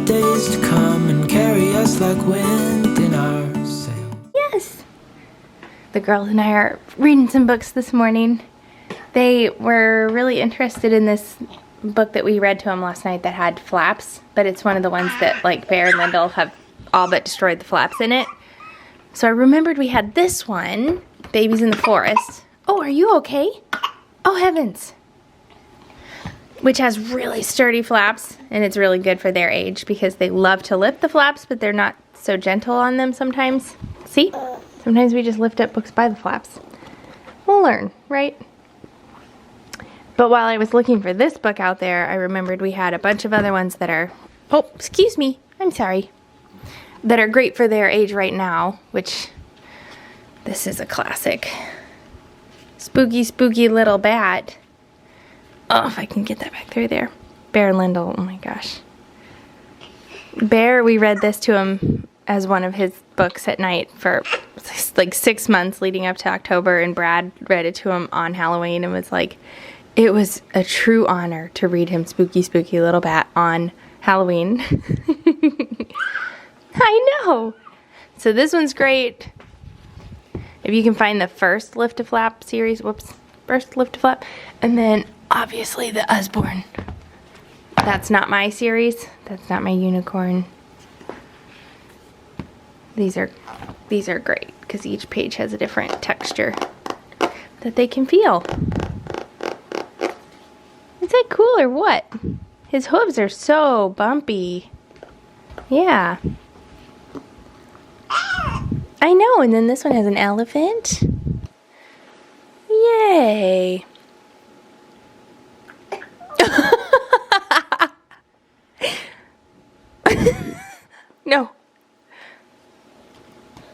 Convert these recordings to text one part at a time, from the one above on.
days to come and carry us like wind in our sails. Yes! The girls and I are reading some books this morning. They were really interested in this book that we read to them last night that had flaps, but it's one of the ones that like Berend Lyndle have all but destroyed the flaps in it. So I remembered we had this one, Babies in the Forest. Oh, are you okay? Oh heavens. Which has really sturdy flaps, and it's really good for their age because they love to lift the flaps, but they're not so gentle on them sometimes. See? Sometimes we just lift up books by the flaps. We'll learn, right? But while I was looking for this book out there, I remembered we had a bunch of other ones that are, oh, excuse me, I'm sorry, that are great for their age right now, which this is a classic. Spooky, spooky little bat. Oh, if I can get that back through there. Berend Lyndle, oh my gosh. Bear, we read this to him as one of his books at night for like 6 months leading up to October, and Brad read it to him on Halloween and was like, it was a true honor to read him Spooky, Spooky Little Bat on Halloween. I know. So this one's great. If you can find the first Lift a Flap series, first Lift a Flap, and then obviously the Usborne. That's not my series. That's not my unicorn. These are great because each page has a different texture that they can feel. Is that cool or what? His hooves are so bumpy. Yeah. I know, and then this one has an elephant. Yay. No.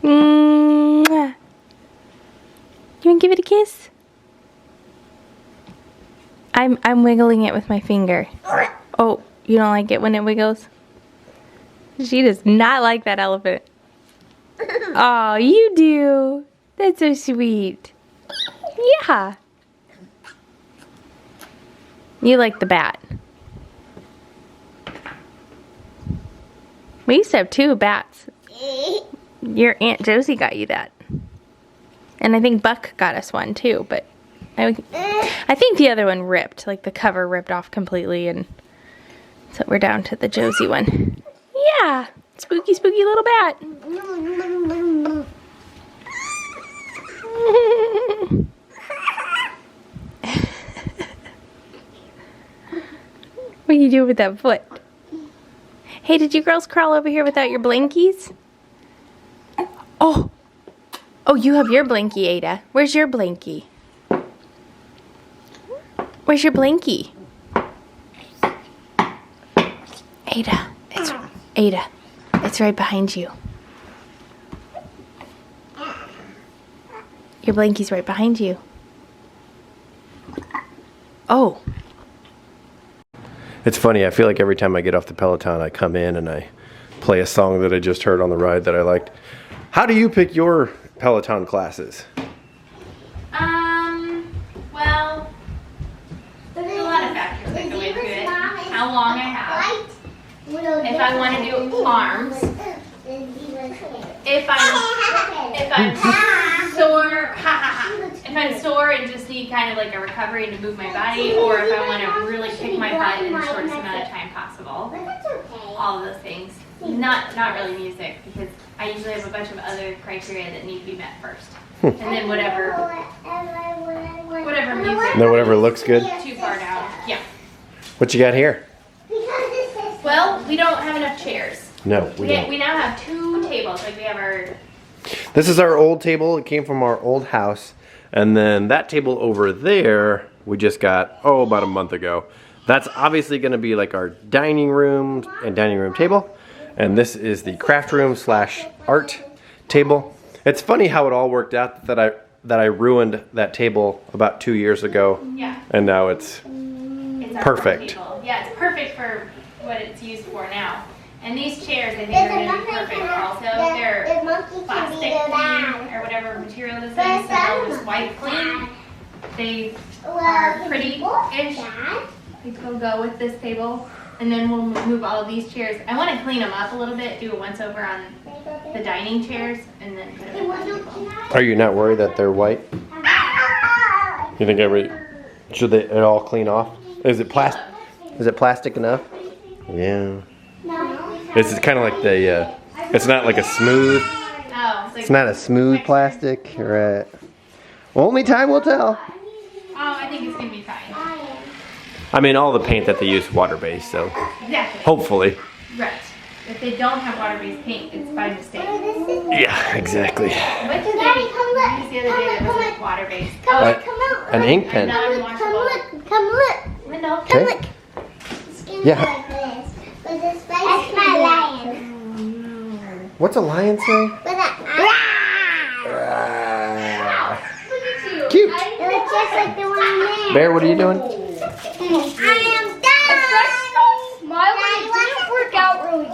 Mwah. You want to give it a kiss? I'm wiggling it with my finger. Oh, you don't like it when it wiggles? She does not like that elephant. Oh, you do. That's so sweet. Yeah. You like the bat. We used to have 2 bats. Your Aunt Josie got you that. And I think Buck got us one too, but I think the other one ripped. Like the cover ripped off completely, and so we're down to the Josie one. Yeah. Spooky, spooky little bat. What do you do with that foot? Hey, did you girls crawl over here without your blankies? Oh. Oh, you have your blankie, Ada. Where's your blankie? Where's your blankie? Ada. Ada. It's right behind you. Your blankie's right behind you. Oh. It's funny, I feel like every time I get off the Peloton, I come in and I play a song that I just heard on the ride that I liked. How do you pick your Peloton classes? Well, there's a lot of factors that go into it. How long I have. If I want to do arms. If I'm sore and just need kind of like a recovery to move my body, or if I want to really kick my butt in the shortest amount of time possible. All of those things. Not really music, because I usually have a bunch of other criteria that need to be met first. And then whatever music. No, whatever looks good? Too far down. Yeah. What you got here? Well, we don't have enough chairs. No, we don't. We now have 2 tables. Like we have our... This is our old table. It came from our old house. And then that table over there, we just got, about a month ago. That's obviously going to be like our dining room and dining room table. And this is the craft room / art table. It's funny how it all worked out that I ruined that table about 2 years ago. Yeah. And now it's perfect. Yeah, it's perfect for what it's used for now. And these chairs, I think, are going to be perfect also. They're plastic or whatever material this is, so they'll just wipe clean. They are pretty-ish. These will go with this table. And then we'll move all of these chairs. I want to clean them up a little bit, do a once over on the dining chairs, and then put them on the table. Are you not worried that they're white? You think should it all clean off? Is it plastic? Is it plastic enough? Yeah. It's kind of like the. It's not like a smooth. Oh, It's not a smooth plastic, right? Only time will tell. Oh, I think it's gonna be fine. I mean, all the paint that they use is water-based, so Exactly. hopefully. Right. If they don't have water-based paint, it's by mistake. Yeah, exactly. What did they use the other day that was like water-based? Oh, An ink pen. non-washable. Come look. Window. Okay. Yeah. Like this. That's my lion. What's a lion say? With an Cute. It looks just like the one there. Bear, what are you doing? I am done. My didn't work out really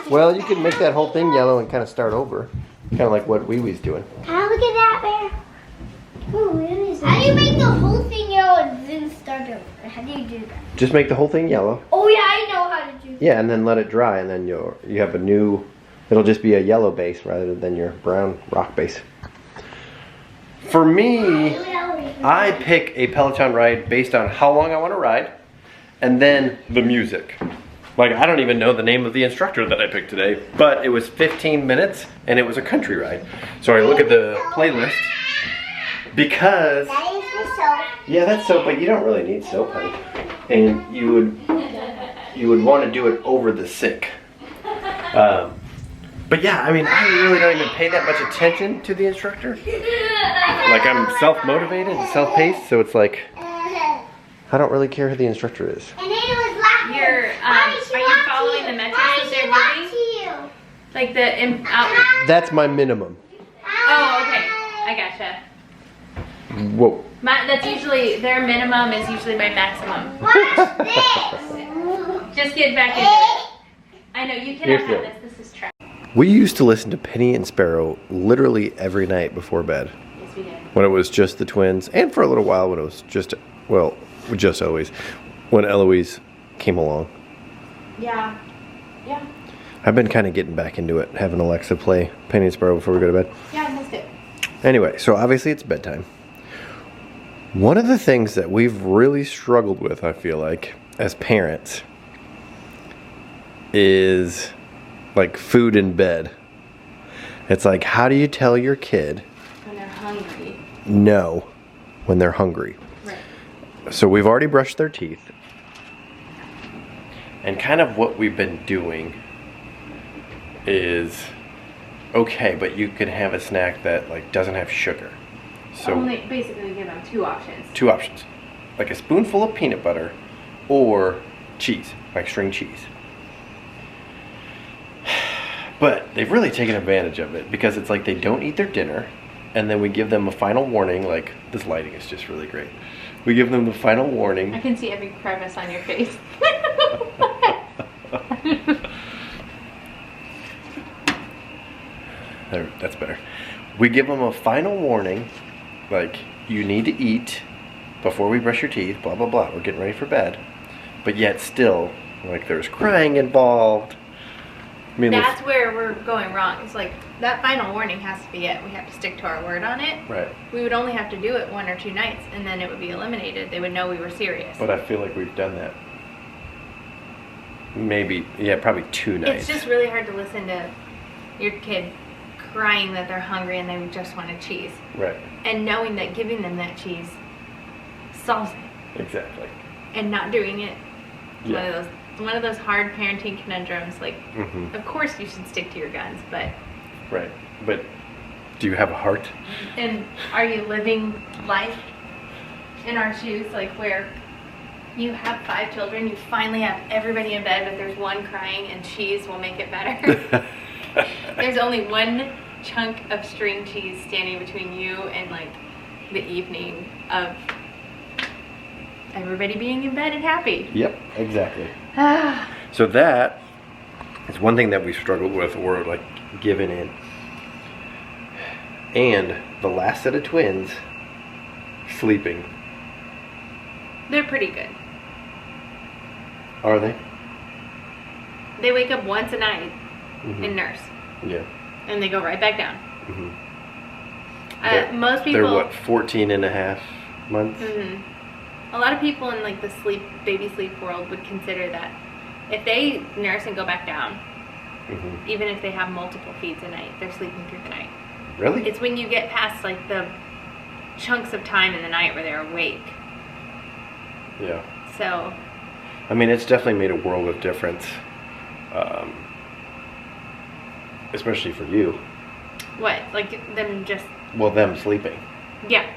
good. Well, you can make that whole thing yellow and kind of start over. Kind of like what Wee Wee's doing. Can I look at that, Bear? How do you make the whole thing yellow and then start over? How do you do that? Just make the whole thing yellow. Oh yeah, I know how to do that. Yeah, and then let it dry, and then you have a new. It'll just be a yellow base rather than your brown rock base. For me, I pick a Peloton ride based on how long I want to ride, and then the music. Like, I don't even know the name of the instructor that I picked today, but it was 15 minutes, and it was a country ride. So I look at the playlist, because... That is the soap. Yeah, that's soap, but you don't really need soap, honey. And you would want to do it over the sink. But yeah, I mean, I really don't even pay that much attention to the instructor. Like, I'm self-motivated and self-paced, so it's like, I don't really care who the instructor is. And then it was laughing. Are you following the metrics that they're giving? Like the That's my minimum. Oh, okay. I gotcha. Whoa. That's usually, their minimum is usually my maximum. Watch this. Just get back into it. I know, you You're cannot good. have this. This is trash. We used to listen to Penny and Sparrow literally every night before bed. Yes, we did. When it was just the twins, and for a little while when it was just, well, just Eloise. When Eloise came along. Yeah. Yeah. I've been kind of getting back into it, having Alexa play Penny and Sparrow before we go to bed. Yeah, I missed it. Anyway, so obviously it's bedtime. One of the things that we've really struggled with, I feel like, as parents, is like food in bed. It's like, how do you tell your kid When they're hungry. no when they're hungry? Right. So we've already brushed their teeth. And kind of what we've been doing is, okay, but you could have a snack that like doesn't have sugar. So Only basically give them two options. two options, like a spoonful of peanut butter or cheese, like string cheese. But they've really taken advantage of it because it's like they don't eat their dinner, and then we give them a final warning. Like, this lighting is just really great. We give them the final warning. I can see every crevice on your face. There, that's better. We give them a final warning, like, you need to eat before we brush your teeth, blah, blah, blah. We're getting ready for bed. But yet still, like, there's crying involved. I mean, That's where we're going wrong. It's like, that final warning has to be it. We have to stick to our word on it. right. We would only have to do it 1 or 2 nights, and then it would be eliminated. They would know we were serious. But I feel like we've done that. Maybe, yeah, probably 2 nights. It's just really hard to listen to your kid crying that they're hungry and they just want a cheese. Right, And knowing that giving them that cheese solves it. exactly. And not doing it. Yeah. One of those hard parenting conundrums. Like, Mhm. of course you should stick to your guns, but... Right. But do you have a heart? And are you living life in our shoes, like where you have 5 children, you finally have everybody in bed, but there's one crying and cheese will make it better? There's only one chunk of string cheese standing between you and like the evening of everybody being in bed and happy. Yep, exactly. So that is one thing that we struggled with, or like giving in. And the last set of twins sleeping. They're pretty good. Are they? They wake up once a night and nurse. Yeah. And they go right back down. They're- Most people... They're what, 14 and a half months? A lot of people in like the baby sleep world would consider that if they nurse and go back down, even if they have multiple feeds a night, they're sleeping through the night. Really? It's when you get past like the chunks of time in the night where they're awake. Yeah. So, I mean, it's definitely made a world of difference. Especially for you. what? Like them just... Well, them sleeping. Yeah.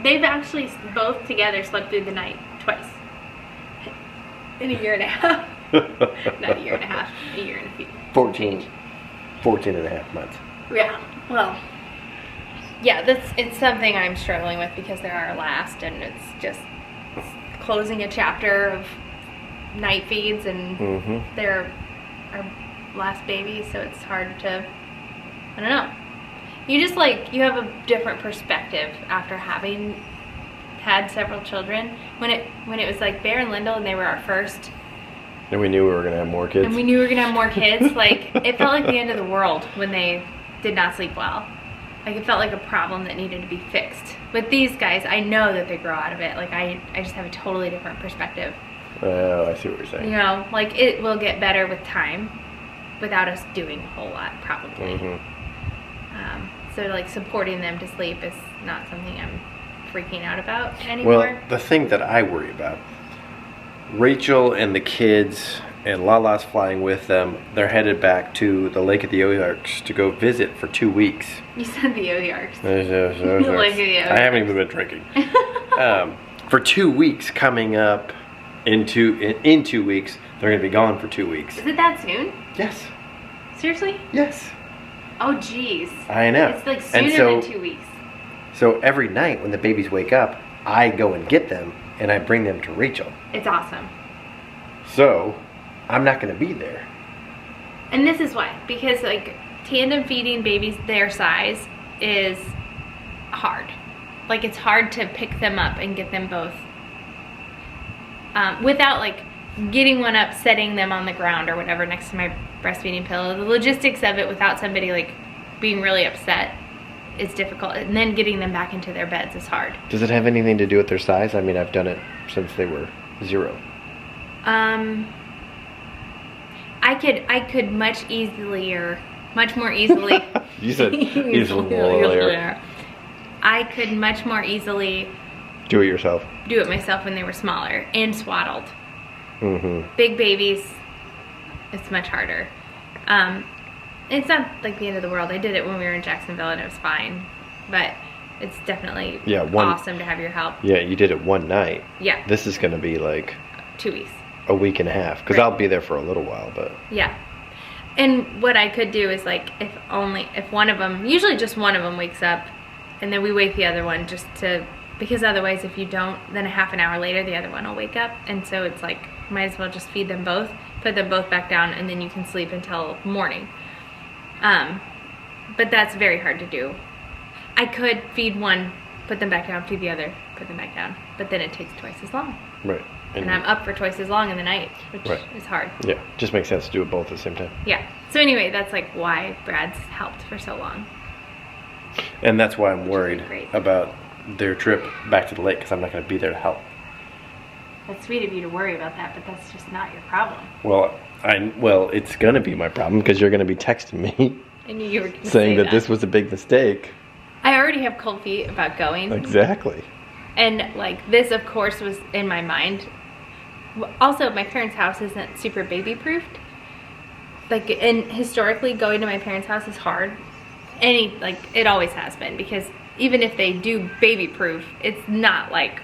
They've actually both together slept through the night twice. In a year and a half. Not a year and a half. A year and a few. 14 change. 14 and a half months. Yeah. Well... Yeah, it's something I'm struggling with because they're our last, and it's just closing a chapter of night feeds, and they're our last baby, so it's hard to, I don't know. You just you have a different perspective after having had several children. When it was like Berend Lyndle and they were our first, And we knew we were going to have more kids. and we knew we were gonna have more kids, it felt like the end of the world when they did not sleep well. Like, it felt like a problem that needed to be fixed. With these guys, I know that they grow out of it. Like, I just have a totally different perspective. Oh, I see what you're saying. You know, like, it will get better with time without us doing a whole lot, probably. So, like, supporting them to sleep is not something I'm freaking out about anymore. Well, the thing that I worry about, Rachel and the kids and Lala's flying with them, they're headed back to the Lake of the Ozarks to go visit for 2 weeks. You said the OZARKs. The Lake of the I haven't even been drinking. For 2 weeks coming up, in 2 weeks, they're going to be gone for 2 weeks. Is it that soon? Yes. Seriously? Yes. Oh, jeez. I know. It's like And sooner than 2 weeks. So every night when the babies wake up, I go and get them and I bring them to Rachel. It's awesome. So I'm not going to be there. And this is why. Because, like, tandem feeding babies their size is hard. Like, it's hard to pick them up and get them both without, like, getting one up, setting them on the ground or whatever next to my breastfeeding pillow. The logistics of it without somebody, like, being really upset is difficult. And then getting them back into their beds is hard. Does it have anything to do with their size? I mean, I've done it since they were 0. I could much more easily. You said earlier. I could much more easily Do it yourself. do it myself when they were smaller and swaddled. Mm-hmm. Big babies, it's much harder. It's not like the end of the world. I did it when we were in Jacksonville and it was fine, but it's definitely awesome to have your help. Yeah, you did it one night. Yeah, This is going to be like 2 weeks. a week and a half because Right. I'll be there for a little while, but Yeah. And what I could do is, like, if one of them, usually just one of them wakes up, and then we wake the other one because otherwise if you don't, then a half an hour later the other one will wake up, and so it's like, might as well just feed them both, put them both back down, and then you can sleep until morning. But that's very hard to do. I could feed one, put them back down, feed the other, put them back down, but then it takes twice as long. right. And I'm up for twice as long in the night, which Right. is hard. Yeah, just makes sense to do it both at the same time. Yeah. So anyway, that's like why Brad's helped for so long. And that's why I'm worried Great. about their trip back to the lake because I'm not going to be there to help. That's sweet of you to worry about that, but that's just not your problem. Well, it's going to be my problem because you're going to be texting me I knew you were going to saying say that this was a big mistake. I already have cold feet about going. Exactly. And like this, of course, was in my mind. Also, my parents' house isn't super baby-proofed. Like, and historically, going to my parents' house is hard. It always has been, because even if they do baby-proof, it's not like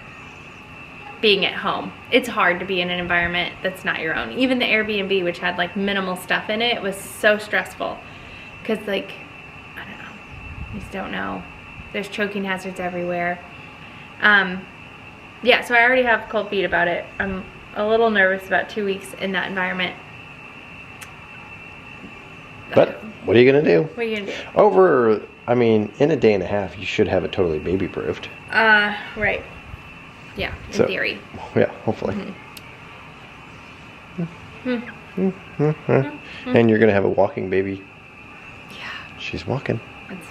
being at home. It's hard to be in an environment that's not your own. Even the Airbnb, which had like minimal stuff in it, was so stressful. Because, like, I don't know. You just don't know. There's choking hazards everywhere. Yeah, so I already have cold feet about it. I'm a little nervous about 2 weeks in that environment. But what are you going to do? What are you going to do? In a day and a half, you should have it totally baby-proofed. Right. Yeah, in theory. Yeah, hopefully. And you're gonna have a walking baby. Yeah. She's walking. It's